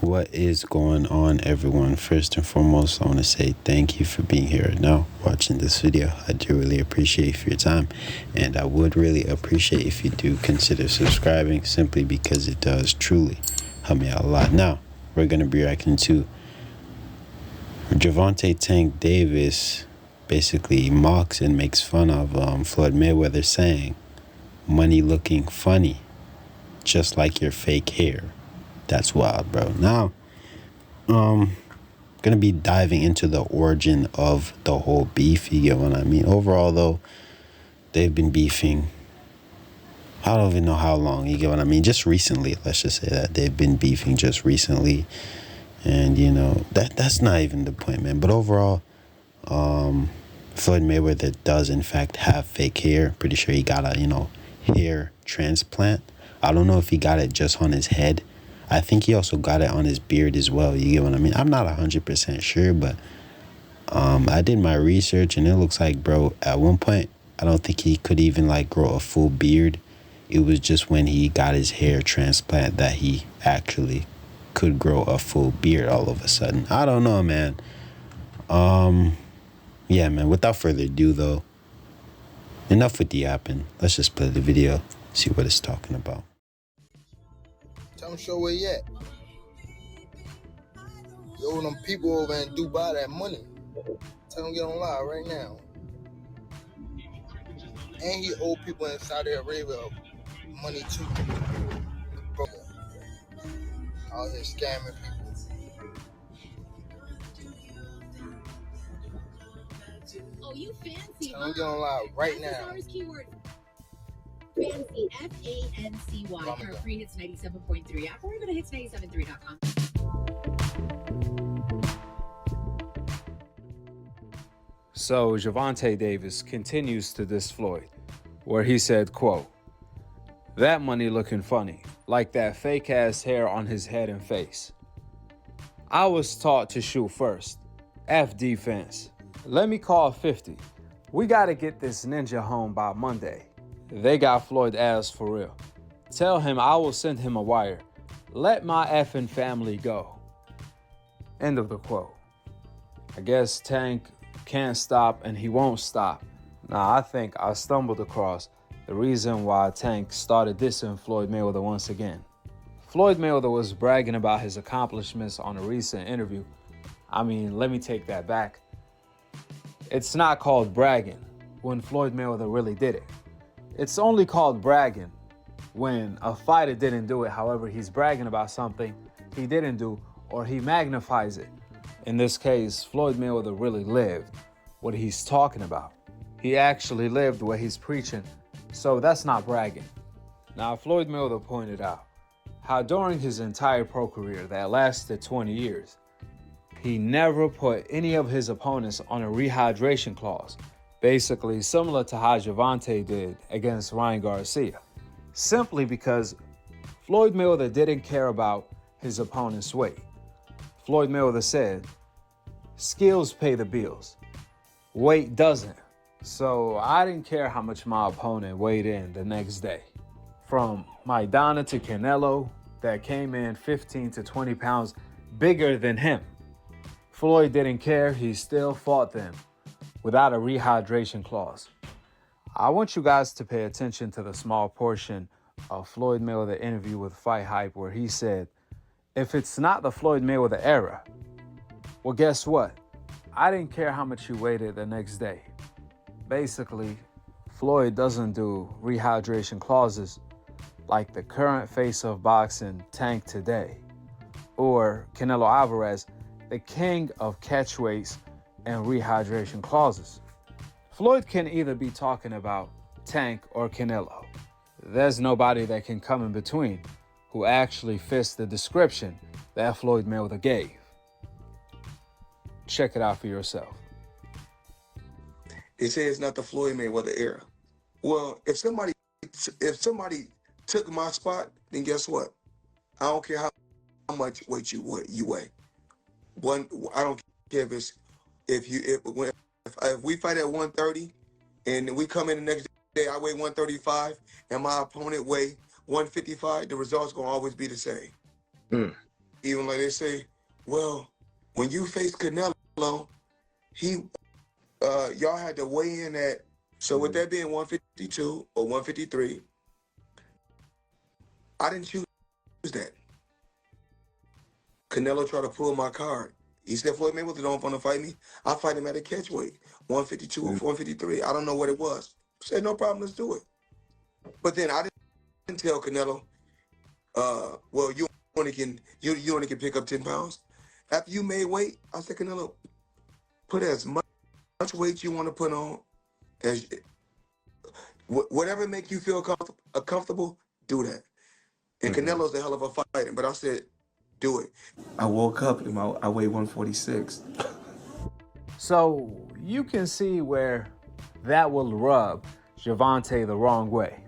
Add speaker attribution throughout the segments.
Speaker 1: What is going on, everyone? First and foremost, I want to say thank you for being here right now, watching this video. I do really appreciate your time, and I would really appreciate if you do consider subscribing, simply because it does truly help me out a lot. Now, we're going to be reacting to Gervonta Tank Davis basically mocks and makes fun of Floyd Mayweather, saying, "Money looking funny, just like your fake hair." That's wild, bro. Now, gonna be diving into the origin of the whole beef. You get what I mean? Overall, though, they've been beefing. I don't even know how long. You get what I mean? Just recently, let's just say that they've been beefing just recently, and you know that's not even the point, man. But overall, Floyd Mayweather does in fact have fake hair. Pretty sure he got a hair transplant. I don't know if he got it just on his head. I think he also got it on his beard as well. You get what I mean? I'm not 100% sure, but I did my research, and it looks like, bro, at one point, I don't think he could even like grow a full beard. It was just when he got his hair transplant that he actually could grow a full beard all of a sudden. I don't know, man. Yeah, man, without further ado, though, enough with the yapping. Let's just play the video, see what it's talking about.
Speaker 2: Tell them show where you at. You owe them people over in Dubai that money. Tell them get on live right now. And he owe people in Saudi Arabia money too. Bro, out here scamming people.
Speaker 3: Oh, you fancy,
Speaker 2: Tell them get on live right now.
Speaker 3: Fancy, F-A-N-C-Y. Our free Hits 97.3 app, or even at hits973.com.
Speaker 4: So Gervonta Davis continues to diss Floyd, where he said, quote, "That money looking funny, like that fake ass hair on his head and face. I was taught to shoot first. F defense. Let me call 50. We gotta get this ninja home by Monday. They got Floyd ass for real. Tell him I will send him a wire. Let my effing family go." End of the quote. I guess Tank can't stop and he won't stop. Now, I think I stumbled across the reason why Tank started dissing Floyd Mayweather once again. Floyd Mayweather was bragging about his accomplishments on a recent interview. I mean, let me take that back. It's not called bragging when Floyd Mayweather really did it. It's only called bragging when a fighter didn't do it. However, he's bragging about something he didn't do, or he magnifies it. In this case, Floyd Mayweather really lived what he's talking about. He actually lived what he's preaching, so that's not bragging. Now, Floyd Mayweather pointed out how during his entire pro career that lasted 20 years, he never put any of his opponents on a rehydration clause, basically similar to how Gervonta did against Ryan Garcia, simply because Floyd Mayweather didn't care about his opponent's weight. Floyd Mayweather said, "Skills pay the bills, weight doesn't." So I didn't care how much my opponent weighed in the next day. From Maidana to Canelo, that came in 15 to 20 pounds bigger than him. Floyd didn't care, he still fought them without a rehydration clause. I want you guys to pay attention to the small portion of Floyd Mayweather interview with Fight Hype where he said, "If it's not the Floyd Mayweather era, well, guess what? I didn't care how much you weighed the next day." Basically, Floyd doesn't do rehydration clauses like the current face of boxing, Tank today, or Canelo Alvarez, the king of catchweights and rehydration clauses. Floyd can either be talking about Tank or Canelo. There's nobody that can come in between who actually fits the description that Floyd Mayweather gave. Check it out for yourself.
Speaker 5: They say it's not the Floyd Mayweather era. Well, if somebody took my spot, then guess what? I don't care how much weight you weigh. I don't care if we fight at 130 and we come in the next day, I weigh 135 and my opponent weigh 155, the result's gonna always be the same. even like they say, well, when you face Canelo, y'all had to weigh in at, so with that being 152 or 153, I didn't choose that. Canelo tried to pull my card. He said, Floyd Mayweather don't want to fight me. I'll fight him at a catch weight, 152 or 153. I don't know what it was. Said, no problem, let's do it. But then I didn't tell Canelo, well, you only can pick up 10 pounds. After you made weight, I said, Canelo, put as much weight you want to put on, as whatever make you feel comfortable, do that. And Canelo's a hell of a fighter, but I said, do it. I woke up and I weighed 146.
Speaker 4: So you can see where that will rub Gervonta the wrong way.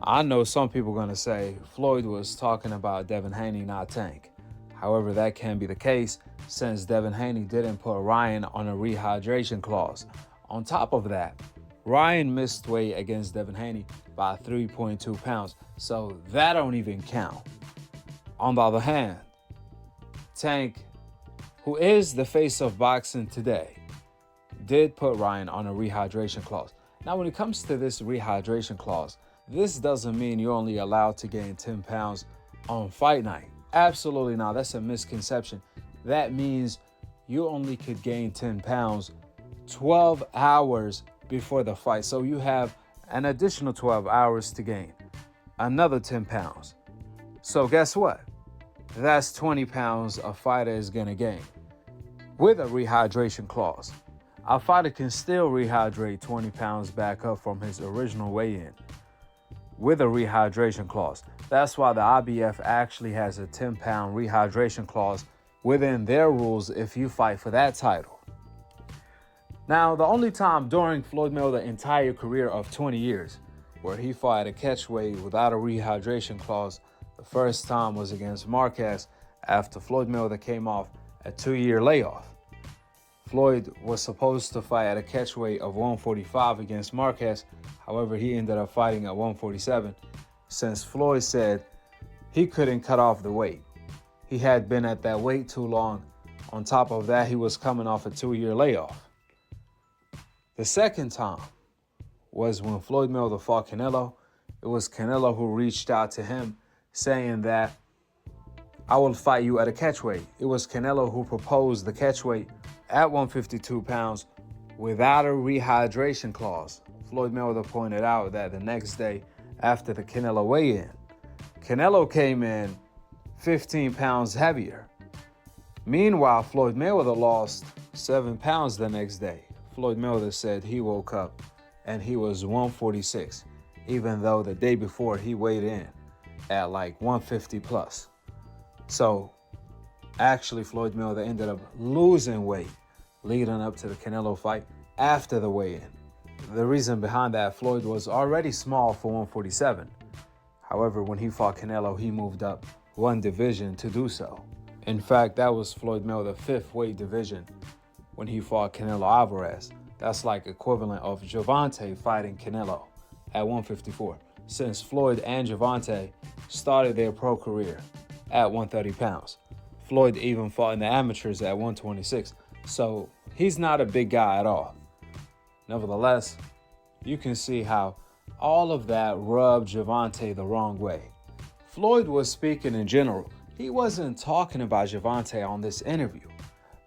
Speaker 4: I know some people are going to say Floyd was talking about Devin Haney, not Tank. However, that can be the case since Devin Haney didn't put Ryan on a rehydration clause. On top of that, Ryan missed weight against Devin Haney by 3.2 pounds, so that don't even count. On the other hand, Tank, who is the face of boxing today, did put Ryan on a rehydration clause. Now, when it comes to this rehydration clause, this doesn't mean you're only allowed to gain 10 pounds on fight night. Absolutely not. That's a misconception. That means you only could gain 10 pounds 12 hours before the fight. So you have an additional 12 hours to gain another 10 pounds. So guess what? That's 20 pounds a fighter is going to gain with a rehydration clause. A fighter can still rehydrate 20 pounds back up from his original weigh-in with a rehydration clause. That's why the IBF actually has a 10-pound rehydration clause within their rules if you fight for that title. Now, the only time during Floyd Mayweather's entire career of 20 years where he fought at a catch weight without a rehydration clause, the first time was against Marquez after Floyd Mayweather came off a 2-year layoff. Floyd was supposed to fight at a catch weight of 145 against Marquez. However, he ended up fighting at 147 since Floyd said he couldn't cut off the weight. He had been at that weight too long. On top of that, he was coming off a 2-year layoff. The second time was when Floyd Mayweather fought Canelo. It was Canelo who reached out to him saying that I will fight you at a catch weight. It was Canelo who proposed the catch weight at 152 pounds without a rehydration clause. Floyd Mayweather pointed out that the next day after the Canelo weigh-in, Canelo came in 15 pounds heavier. Meanwhile, Floyd Mayweather lost 7 pounds the next day. Floyd Mayweather said he woke up and he was 146, even though the day before he weighed in at like 150 plus. So actually, Floyd Mayweather ended up losing weight leading up to the Canelo fight after the weigh-in. The reason behind that, Floyd was already small for 147. However, when he fought Canelo, he moved up one division to do so. In fact, that was Floyd Mayweather's 5th weight division when he fought Canelo Alvarez. That's like equivalent of Gervonta fighting Canelo at 154, since Floyd and Gervonta started their pro career at 130 pounds. Floyd even fought in the amateurs at 126, so he's not a big guy at all. Nevertheless, you can see how all of that rubbed Gervonta the wrong way. Floyd was speaking in general. He wasn't talking about Gervonta on this interview,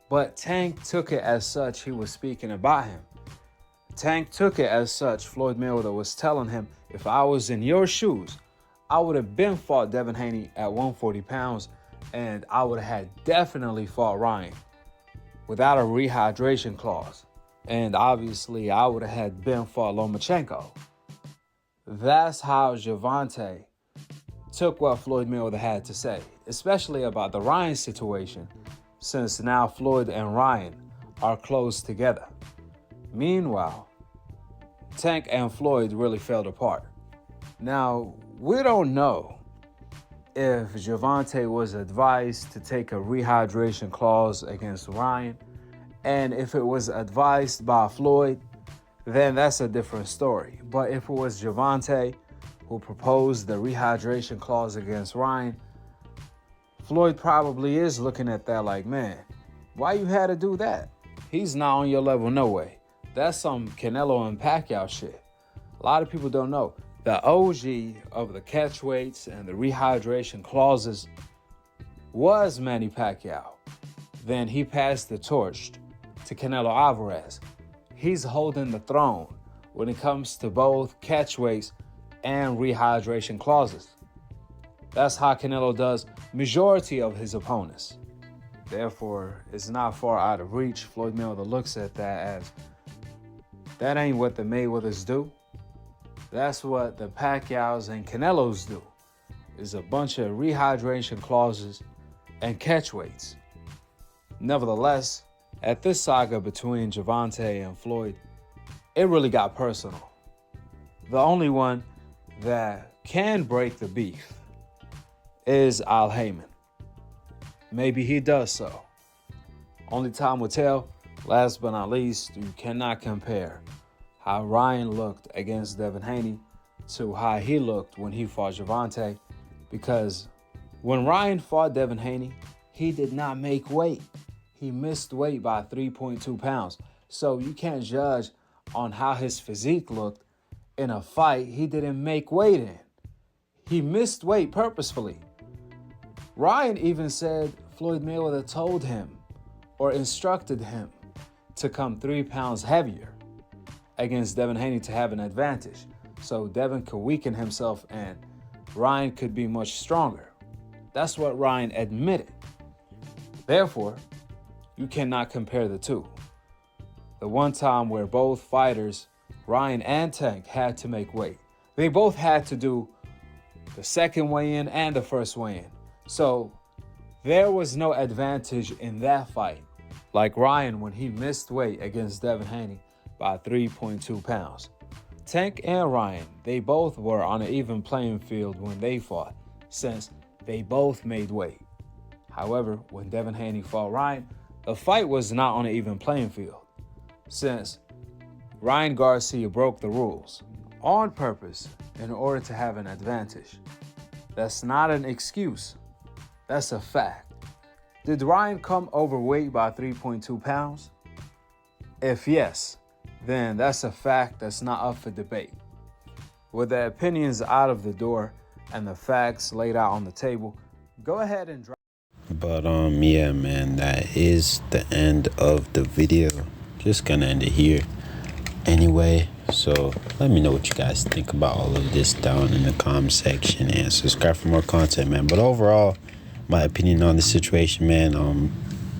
Speaker 4: but Tank took it as such he was speaking about him. Tank took it as such Floyd Mayweather was telling him, if I was in your shoes, I would have been fought Devin Haney at 140 pounds, and I would have definitely fought Ryan without a rehydration clause. And obviously, I would have been fought Lomachenko. That's how Gervonta took what Floyd Mayweather had to say, especially about the Ryan situation, since now Floyd and Ryan are close together. Meanwhile, Tank and Floyd really fell apart. Now, we don't know if Gervonta was advised to take a rehydration clause against Ryan, and if it was advised by Floyd, then that's a different story. But if it was Gervonta who proposed the rehydration clause against Ryan, Floyd probably is looking at that like, man, why you had to do that? He's not on your level, no way. That's some Canelo and Pacquiao shit. A lot of people don't know. The OG of the catch weights and the rehydration clauses was Manny Pacquiao. Then he passed the torch to Canelo Alvarez. He's holding the throne when it comes to both catch weights and rehydration clauses. That's how Canelo does majority of his opponents. Therefore, it's not far out of reach. Floyd Mayweather looks at that as, that ain't what the Mayweathers do. That's what the Pacquiaos and Canelos do, is a bunch of rehydration clauses and catch weights. Nevertheless, at this saga between Gervonta and Floyd, it really got personal. The only one that can break the beef is Al Heyman. Maybe he does so. Only time will tell. Last but not least, you cannot compare how Ryan looked against Devin Haney to how he looked when he fought Gervonta, because when Ryan fought Devin Haney, he did not make weight. He missed weight by 3.2 pounds. So you can't judge on how his physique looked in a fight he didn't make weight in. He missed weight purposefully. Ryan even said Floyd Mayweather told him or instructed him to come 3 pounds heavier against Devin Haney to have an advantage. So Devin could weaken himself and Ryan could be much stronger. That's what Ryan admitted. Therefore, you cannot compare the two. The one time where both fighters, Ryan and Tank, had to make weight. They both had to do the second weigh-in and the first weigh-in. So there was no advantage in that fight, like Ryan when he missed weight against Devin Haney by 3.2 pounds. Tank and Ryan, they both were on an even playing field when they fought, since they both made weight. However, when Devin Haney fought Ryan, the fight was not on an even playing field, since Ryan Garcia broke the rules on purpose in order to have an advantage. That's not an excuse. That's a fact. Did Ryan come overweight by 3.2 pounds? If yes, then that's a fact that's not up for debate. With the opinions out of the door and the facts laid out on the table, go ahead and drop.
Speaker 1: But yeah, man, that is the end of the video. Just gonna end it here anyway. So let me know what you guys think about all of this down in the comment section, and subscribe for more content, man. But overall, my opinion on the situation, man,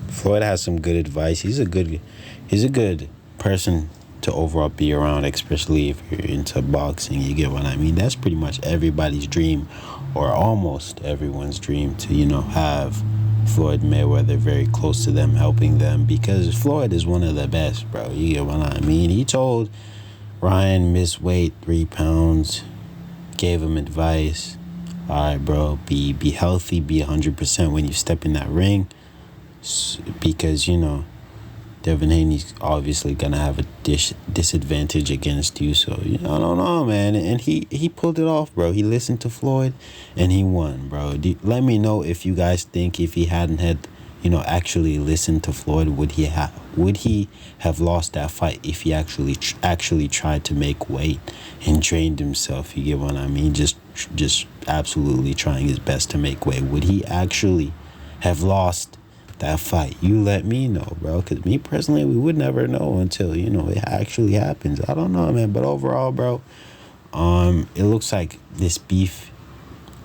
Speaker 1: Floyd has some good advice. He's a good person to overall be around, especially if you're into boxing. You get what I mean? That's pretty much everybody's dream, or almost everyone's dream, to, you know, have Floyd Mayweather very close to them, helping them, because Floyd is one of the best, bro. You get what I mean? He told Ryan miss weight 3 pounds, gave him advice. All right, bro, be healthy, be 100% when you step in that ring, because, you know, Devin Haney's obviously gonna have a disadvantage against you. So, you know, I don't know, man. And he pulled it off, bro. He listened to Floyd and he won, bro. Let me know if you guys think, if he hadn't had, you know, actually listened to Floyd, would he have lost that fight if he actually tried to make weight and trained himself? You get what I mean? Just absolutely trying his best to make weight. Would he actually have lost that fight? You let me know, bro, because me personally, we would never know until, you know, it actually happens. I don't know, man. But overall, bro, it looks like this beef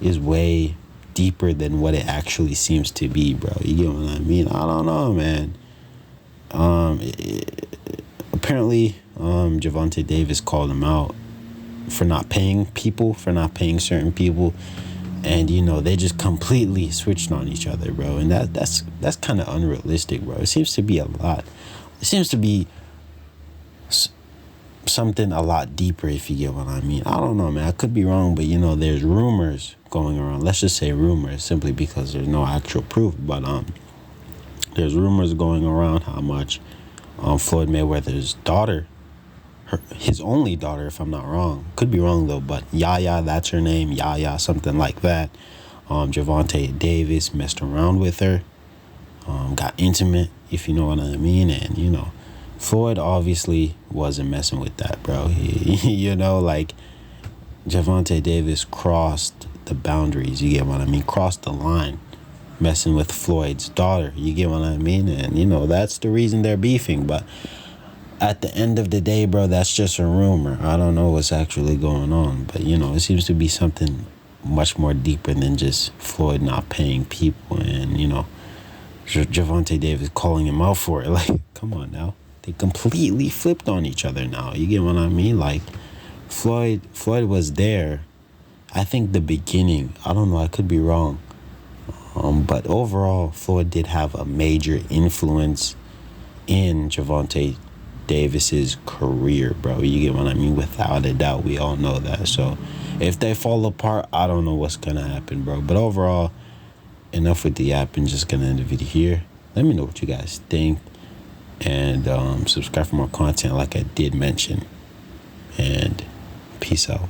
Speaker 1: is way deeper than what it actually seems to be, bro. You get what I mean? I don't know, man. Apparently, Gervonta Davis called him out for not paying certain people. And, you know, they just completely switched on each other, bro. And that's kind of unrealistic, bro. It seems to be a lot. It seems to be something a lot deeper, if you get what I mean. I don't know, man. I could be wrong, but, you know, there's rumors going around. Let's just say rumors, simply because there's no actual proof. But there's rumors going around how much Floyd Mayweather's daughter, his only daughter, if I'm not wrong, could be wrong though, but Yaya, that's her name, Yaya, something like that, Gervonta Davis messed around with her, got intimate, if you know what I mean. And, you know, Floyd obviously wasn't messing with that, bro. You know, like, Gervonta Davis crossed the boundaries, you get what I mean? Crossed the line, messing with Floyd's daughter, you get what I mean? And, you know, that's the reason they're beefing. But at the end of the day, bro, that's just a rumor. I don't know what's actually going on. But, you know, it seems to be something much more deeper than just Floyd not paying people and, you know, Gervonta Davis calling him out for it. Like, come on now. They completely flipped on each other now. You get what I mean? Like, Floyd was there, I think, the beginning. I don't know. I could be wrong. But overall, Floyd did have a major influence in Gervonta Davis's career, bro. You get what I mean? Without a doubt, we all know that. So if they fall apart, I don't know what's going to happen, bro. But overall, enough with the yapping. Just going to end the video here. Let me know what you guys think. And subscribe for more content like I did mention. And peace out.